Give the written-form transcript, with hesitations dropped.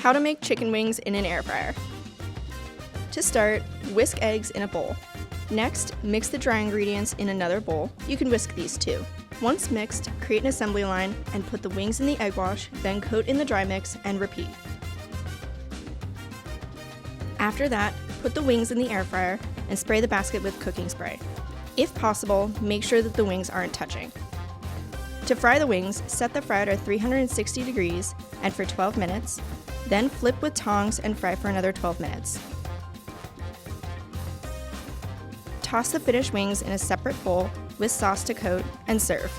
How to make chicken wings in an air fryer. To start, whisk eggs in a bowl. Next, mix the dry ingredients in another bowl. You can whisk these too. Once mixed, create an assembly line and put the wings in the egg wash, then coat in the dry mix and repeat. After that, put the wings in the air fryer and spray the basket with cooking spray. If possible, make sure that the wings aren't touching. To fry the wings, set the fryer to 360 degrees and for 12 minutes, then flip with tongs and fry for another 12 minutes. Toss the finished wings in a separate bowl with sauce to coat and serve.